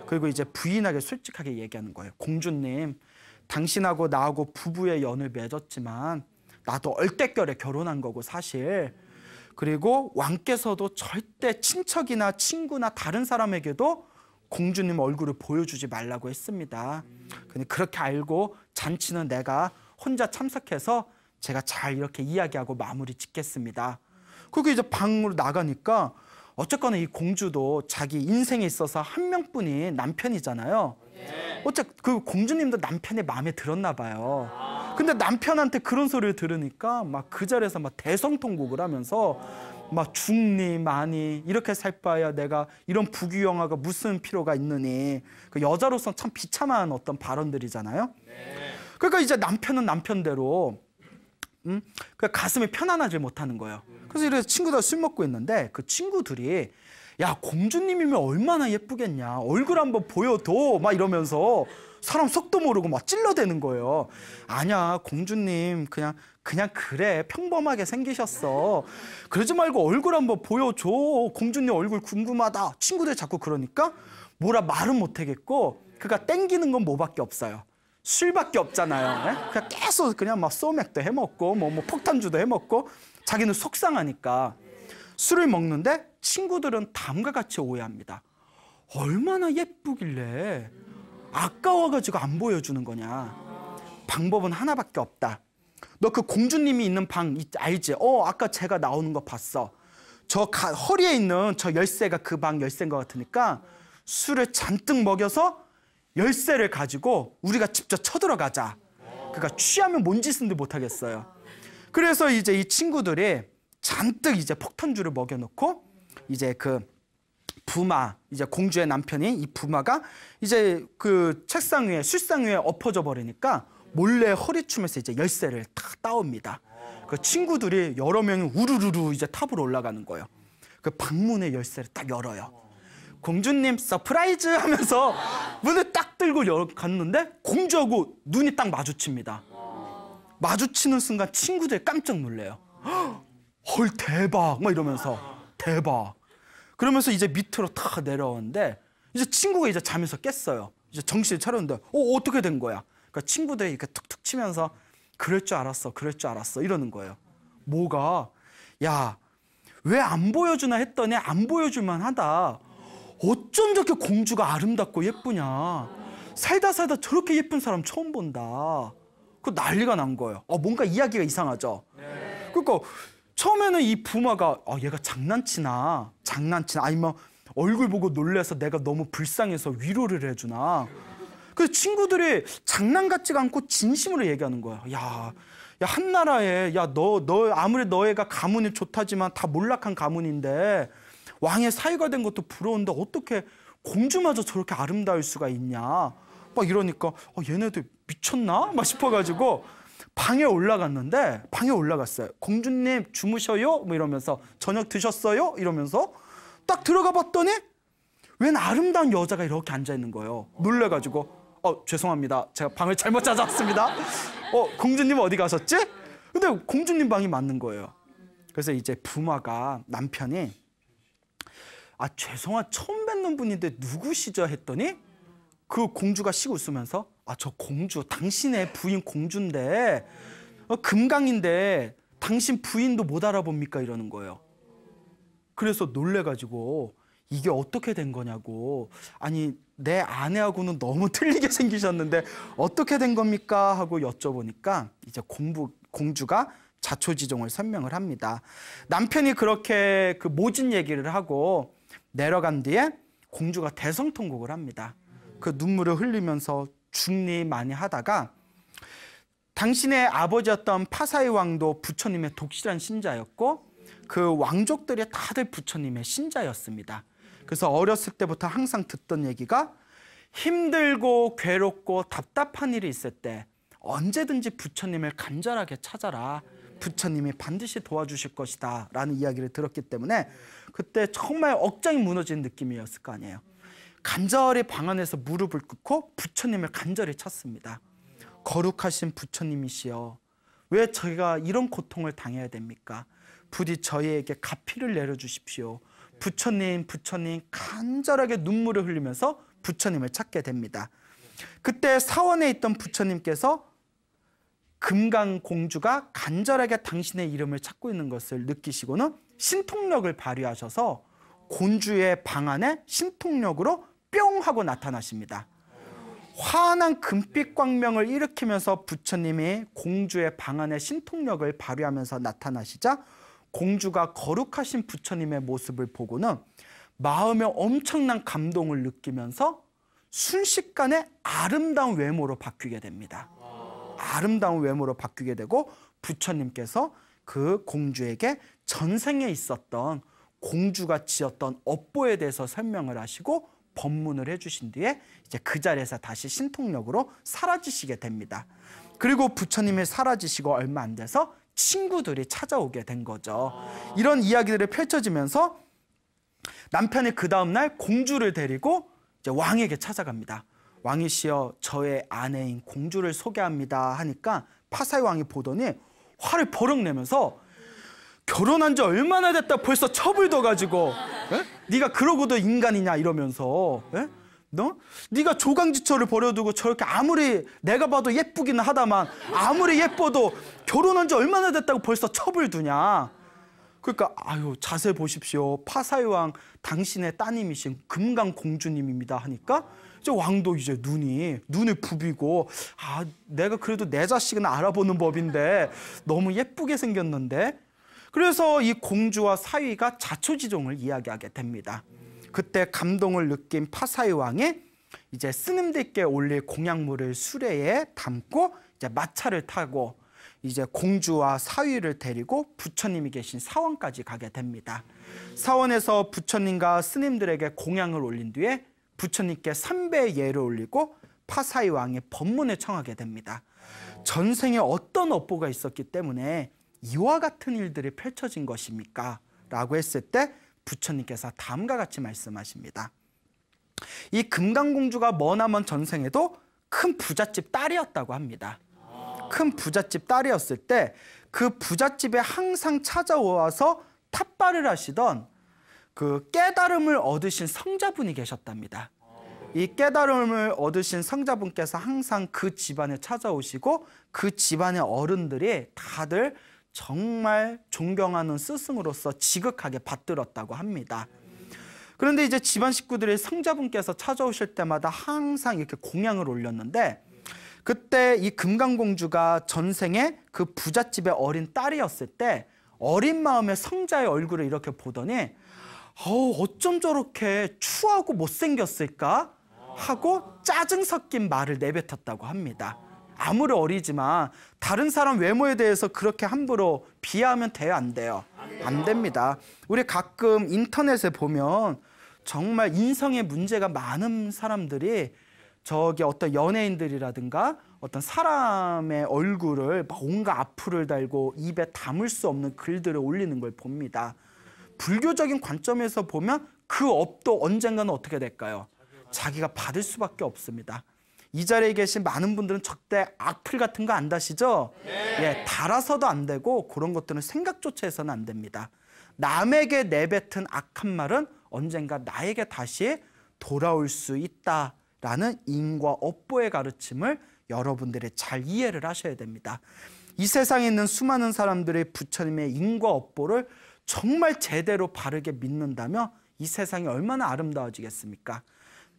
그리고 이제 부인에게 솔직하게 얘기하는 거예요. 공주님, 당신하고 나하고 부부의 연을 맺었지만 나도 얼떨결에 결혼한 거고 사실. 그리고 왕께서도 절대 친척이나 친구나 다른 사람에게도 공주님 얼굴을 보여주지 말라고 했습니다. 근데 그렇게 알고 잔치는 내가 혼자 참석해서 제가 잘 이렇게 이야기하고 마무리 짓겠습니다. 그리고 이제 방으로 나가니까 어쨌거나 이 공주도 자기 인생에 있어서 한 명뿐인 남편이잖아요. 그 공주님도 남편의 마음에 들었나 봐요. 근데 남편한테 그런 소리를 들으니까 막 그 자리에서 막 대성통곡을 하면서 막 죽니 마니 이렇게 살 바야 내가 이런 부귀영화가 무슨 필요가 있느니. 그 여자로서 참 비참한 어떤 발언들이잖아요. 그러니까 이제 남편은 남편대로 그 가슴이 편안하지 못하는 거예요. 그래서 이래서 친구들 술 먹고 있는데 그 친구들이 야, 공주님이면 얼마나 예쁘겠냐, 얼굴 한번 보여도 막 이러면서 사람 속도 모르고 막 찔러대는 거예요. 아니야, 공주님 그냥 그래, 평범하게 생기셨어. 그러지 말고 얼굴 한번 보여줘. 공주님 얼굴 궁금하다. 친구들 자꾸 그러니까 뭐라 말은 못하겠고 그가 땡기는 건 뭐밖에 없어요. 술밖에 없잖아요. 네? 그냥 계속 그냥 막 소맥도 해먹고 뭐 폭탄주도 해먹고 자기는 속상하니까 술을 먹는데 친구들은 다음과 같이 오해합니다. 얼마나 예쁘길래 아까워가지고 안 보여주는 거냐. 방법은 하나밖에 없다. 너 그 공주님이 있는 방 알지? 아까 제가 나오는 거 봤어. 허리에 있는 저 열쇠가 그 방 열쇠인 것 같으니까 술을 잔뜩 먹여서 열쇠를 가지고 우리가 직접 쳐들어가자. 그러니까 취하면 뭔 짓인지 못하겠어요. 그래서 이제 이 친구들이 잔뜩 이제 폭탄주를 먹여놓고 이제 그 부마, 이제 공주의 남편이 이 부마가 이제 그 책상 위에 술상 위에 엎어져 버리니까 몰래 허리춤에서 이제 열쇠를 탁 따옵니다. 그 친구들이 여러 명이 우르르르 이제 탑으로 올라가는 거예요. 그 방문의 열쇠를 딱 열어요. 공주님 서프라이즈 하면서 문을 딱 들고 갔는데 공주하고 눈이 딱 마주칩니다. 마주치는 순간 친구들이 깜짝 놀래요. 헐 대박 막 이러면서 대박. 그러면서 이제 밑으로 탁 내려오는데 이제 친구가 이제 잠에서 깼어요. 이제 정신을 차렸는데 어떻게 된 거야? 그러니까 친구들이 이렇게 툭툭 치면서 그럴 줄 알았어 이러는 거예요. 뭐가? 야, 왜 안 보여주나 했더니 안 보여줄만 하다. 어쩜 저렇게 공주가 아름답고 예쁘냐. 살다 저렇게 예쁜 사람 처음 본다. 그 난리가 난 거예요. 뭔가 이야기가 이상하죠. 그러니까 처음에는 이 부마가 얘가 장난치나 아니면 얼굴 보고 놀래서 내가 너무 불쌍해서 위로를 해주나. 그래서 친구들이 장난 같지가 않고 진심으로 얘기하는 거야. 야, 한나라에 너 아무리 너애가 가문이 좋다지만 다 몰락한 가문인데 왕의 사위가 된 것도 부러운데 어떻게 공주마저 저렇게 아름다울 수가 있냐. 막 이러니까 얘네들 미쳤나? 막 싶어가지고 방에 올라갔어요. 공주님 주무셔요? 뭐 이러면서 저녁 드셨어요? 이러면서 딱 들어가 봤더니 웬 아름다운 여자가 이렇게 앉아있는 거예요. 놀래가지고 죄송합니다. 제가 방을 잘못 찾아왔습니다. 공주님 어디 가셨지? 근데 공주님 방이 맞는 거예요. 그래서 이제 부마가 남편이 죄송한 처음 뵙는 분인데 누구시죠? 했더니 그 공주가 시고 웃으면서 저 공주 당신의 부인 공주인데 금강인데 당신 부인도 못 알아봅니까? 이러는 거예요. 그래서 놀래가지고 이게 어떻게 된 거냐고. 아니 내 아내하고는 너무 틀리게 생기셨는데 어떻게 된 겁니까? 하고 여쭤보니까 이제 공주가 자초지종을 설명을 합니다. 남편이 그렇게 그 모진 얘기를 하고 내려간 뒤에 공주가 대성통곡을 합니다. 그 눈물을 흘리면서 중리 많이 하다가 당신의 아버지였던 파사이 왕도 부처님의 독실한 신자였고 그 왕족들이 다들 부처님의 신자였습니다. 그래서 어렸을 때부터 항상 듣던 얘기가 힘들고 괴롭고 답답한 일이 있을 때 언제든지 부처님을 간절하게 찾아라. 부처님이 반드시 도와주실 것이다 라는 이야기를 들었기 때문에 그때 정말 억장이 무너진 느낌이었을 거 아니에요. 간절히 방 안에서 무릎을 꿇고 부처님을 간절히 찾습니다. 거룩하신 부처님이시여, 왜 저희가 이런 고통을 당해야 됩니까? 부디 저희에게 가피를 내려주십시오. 부처님 간절하게 눈물을 흘리면서 부처님을 찾게 됩니다. 그때 사원에 있던 부처님께서 금강공주가 간절하게 당신의 이름을 찾고 있는 것을 느끼시고는 신통력을 발휘하셔서 공주의 방 안에 신통력으로 뿅 하고 나타나십니다. 환한 금빛 광명을 일으키면서 부처님이 공주의 방 안에 신통력을 발휘하면서 나타나시자 공주가 거룩하신 부처님의 모습을 보고는 마음에 엄청난 감동을 느끼면서 순식간에 아름다운 외모로 바뀌게 됩니다. 아름다운 외모로 바뀌게 되고 부처님께서 그 공주에게 전생에 있었던 공주가 지었던 업보에 대해서 설명을 하시고 법문을 해주신 뒤에 이제 그 자리에서 다시 신통력으로 사라지시게 됩니다. 그리고 부처님이 사라지시고 얼마 안 돼서 친구들이 찾아오게 된 거죠. 이런 이야기들이 펼쳐지면서 남편이 그 다음날 공주를 데리고 이제 왕에게 찾아갑니다. 왕이시여, 저의 아내인 공주를 소개합니다 하니까 파사이 왕이 보더니 화를 버럭 내면서 결혼한 지 얼마나 됐다 벌써 첩을 둬가지고 네가 그러고도 인간이냐 이러면서 네가 조강지처를 버려두고 저렇게 아무리 내가 봐도 예쁘기는 하다만 아무리 예뻐도 결혼한 지 얼마나 됐다고 벌써 첩을 두냐. 그러니까 아유 자세 보십시오. 파사의 왕 당신의 따님이신 금강공주님입니다 하니까 이제 왕도 이제 눈을 부비고 아 내가 그래도 내 자식은 알아보는 법인데 너무 예쁘게 생겼는데 그래서 이 공주와 사위가 자초지종을 이야기하게 됩니다. 그때 감동을 느낀 파사의 왕이 이제 스님들께 올릴 공약물을 수레에 담고 이제 마차를 타고 이제 공주와 사위를 데리고 부처님이 계신 사원까지 가게 됩니다. 사원에서 부처님과 스님들에게 공양을 올린 뒤에 부처님께 3배의 예를 올리고 파사의 왕의 법문을 청하게 됩니다. 전생에 어떤 업보가 있었기 때문에 이와 같은 일들이 펼쳐진 것입니까? 라고 했을 때 부처님께서 다음과 같이 말씀하십니다. 이 금강공주가 머나먼 전생에도 큰 부잣집 딸이었다고 합니다. 큰 부잣집 딸이었을 때 그 부잣집에 항상 찾아와서 탑발을 하시던 그 깨달음을 얻으신 성자분이 계셨답니다. 이 깨달음을 얻으신 성자분께서 항상 그 집안에 찾아오시고 그 집안의 어른들이 다들 정말 존경하는 스승으로서 지극하게 받들었다고 합니다. 그런데 이제 집안 식구들이 성자분께서 찾아오실 때마다 항상 이렇게 공양을 올렸는데 그때 이 금강공주가 전생에 그 부잣집의 어린 딸이었을 때 어린 마음에 성자의 얼굴을 이렇게 보더니 어쩜 저렇게 추하고 못생겼을까 하고 짜증 섞인 말을 내뱉었다고 합니다. 아무리 어리지만 다른 사람 외모에 대해서 그렇게 함부로 비하하면 돼요, 안 돼요? 안 됩니다. 우리 가끔 인터넷에 보면 정말 인성에 문제가 많은 사람들이 저기 어떤 연예인들이라든가 어떤 사람의 얼굴을 온갖 악플을 달고 입에 담을 수 없는 글들을 올리는 걸 봅니다. 불교적인 관점에서 보면 그 업도 언젠가는 어떻게 될까요? 자기가 받을 수밖에 없습니다. 이 자리에 계신 많은 분들은 절대 악플 같은 거 안 다시죠? 예, 달아서도 안 되고 그런 것들은 생각조차 해서는 안 됩니다. 남에게 내뱉은 악한 말은 언젠가 나에게 다시 돌아올 수 있다라는 인과 업보의 가르침을 여러분들이 잘 이해를 하셔야 됩니다. 이 세상에 있는 수많은 사람들이 부처님의 인과 업보를 정말 제대로 바르게 믿는다면 이 세상이 얼마나 아름다워지겠습니까?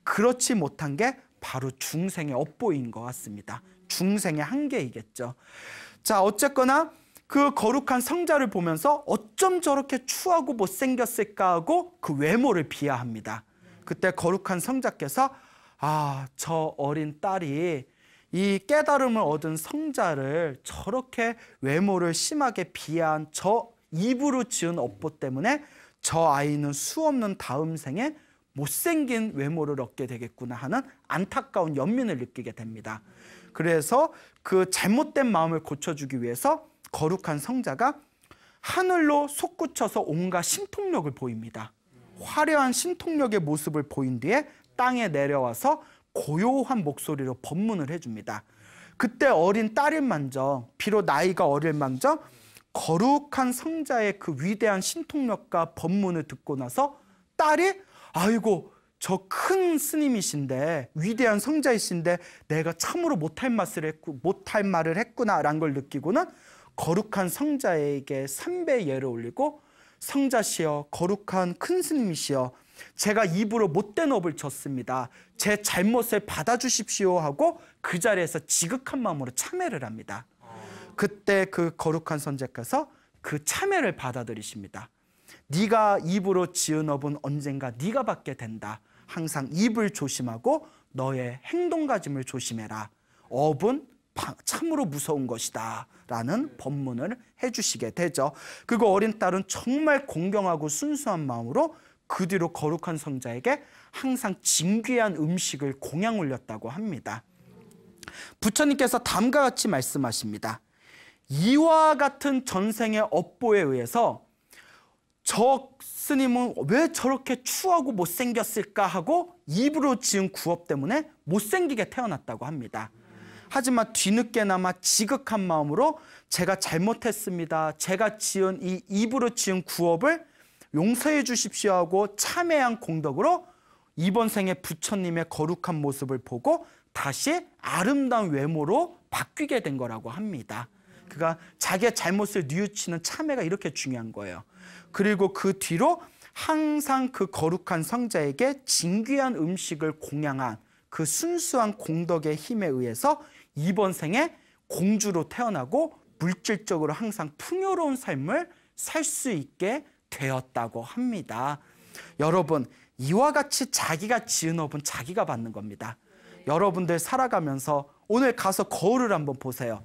그렇지 못한 게 바로 중생의 업보인 것 같습니다. 중생의 한계이겠죠. 자, 어쨌거나 그 거룩한 성자를 보면서 어쩜 저렇게 추하고 못생겼을까 하고 그 외모를 비하합니다. 그때 거룩한 성자께서 저 어린 딸이 이 깨달음을 얻은 성자를 저렇게 외모를 심하게 비하한 저 입으로 지은 업보 때문에 저 아이는 수없는 다음 생에 못생긴 외모를 얻게 되겠구나 하는 안타까운 연민을 느끼게 됩니다. 그래서 그 잘못된 마음을 고쳐주기 위해서 거룩한 성자가 하늘로 솟구쳐서 온갖 신통력을 보입니다. 화려한 신통력의 모습을 보인 뒤에 땅에 내려와서 고요한 목소리로 법문을 해줍니다. 그때 어린 딸일만정, 비록 나이가 어릴망정 거룩한 성자의 그 위대한 신통력과 법문을 듣고 나서 딸이 아이고 저 큰 스님이신데 위대한 성자이신데 내가 참으로 못할 말을 했구나라는 걸 느끼고는 거룩한 성자에게 3배의 예를 올리고 성자시여 거룩한 큰 스님이시여 제가 입으로 못된 업을 졌습니다. 제 잘못을 받아주십시오 하고 그 자리에서 지극한 마음으로 참회를 합니다. 그때 그 거룩한 선제께서 그 참회를 받아들이십니다. 네가 입으로 지은 업은 언젠가 네가 받게 된다. 항상 입을 조심하고 너의 행동가짐을 조심해라. 업은 참으로 무서운 것이다 라는 법문을 해주시게 되죠. 그리고 어린 딸은 정말 공경하고 순수한 마음으로 그 뒤로 거룩한 성자에게 항상 진귀한 음식을 공양 올렸다고 합니다. 부처님께서 다음과 같이 말씀하십니다. 이와 같은 전생의 업보에 의해서 저 스님은 왜 저렇게 추하고 못생겼을까 하고 입으로 지은 구업 때문에 못생기게 태어났다고 합니다. 하지만 뒤늦게나마 지극한 마음으로 제가 잘못했습니다. 제가 지은 이 입으로 지은 구업을 용서해 주십시오 하고 참회한 공덕으로 이번 생에 부처님의 거룩한 모습을 보고 다시 아름다운 외모로 바뀌게 된 거라고 합니다. 그러니까 자기의 잘못을 뉘우치는 참회가 이렇게 중요한 거예요. 그리고 그 뒤로 항상 그 거룩한 성자에게 진귀한 음식을 공양한 그 순수한 공덕의 힘에 의해서 이번 생에 공주로 태어나고 물질적으로 항상 풍요로운 삶을 살 수 있게 되었다고 합니다. 여러분, 이와 같이 자기가 지은 업은 자기가 받는 겁니다. 여러분들 살아가면서 오늘 가서 거울을 한번 보세요.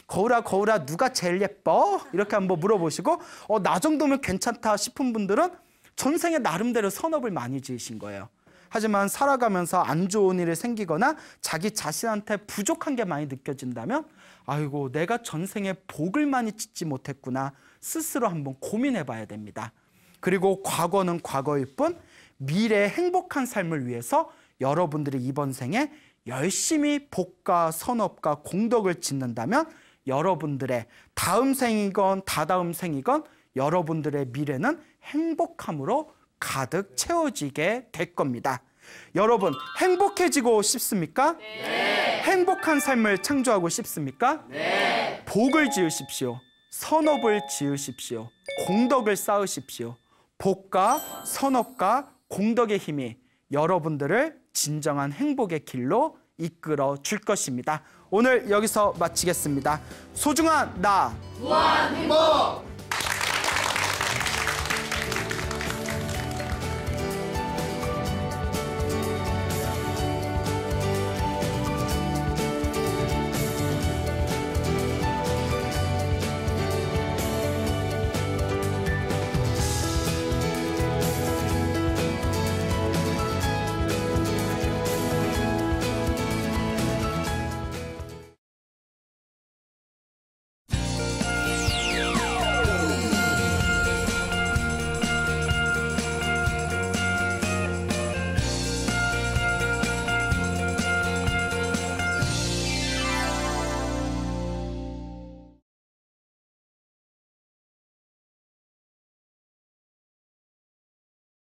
거울아 거울아 누가 제일 예뻐? 이렇게 한번 물어보시고 나 정도면 괜찮다 싶은 분들은 전생에 나름대로 선업을 많이 지으신 거예요. 하지만 살아가면서 안 좋은 일이 생기거나 자기 자신한테 부족한 게 많이 느껴진다면 아이고 내가 전생에 복을 많이 짓지 못했구나 스스로 한번 고민해 봐야 됩니다. 그리고 과거는 과거일 뿐 미래의 행복한 삶을 위해서 여러분들이 이번 생에 열심히 복과 선업과 공덕을 짓는다면 여러분들의 다음 생이건 다다음 생이건 여러분들의 미래는 행복함으로 가득 채워지게 될 겁니다. 여러분 행복해지고 싶습니까? 네. 행복한 삶을 창조하고 싶습니까? 네. 복을 지으십시오. 선업을 지으십시오. 공덕을 쌓으십시오. 복과 선업과 공덕의 힘이 여러분들을 진정한 행복의 길로 이끌어 줄 것입니다. 오늘 여기서 마치겠습니다. 소중한 나 무한 행복!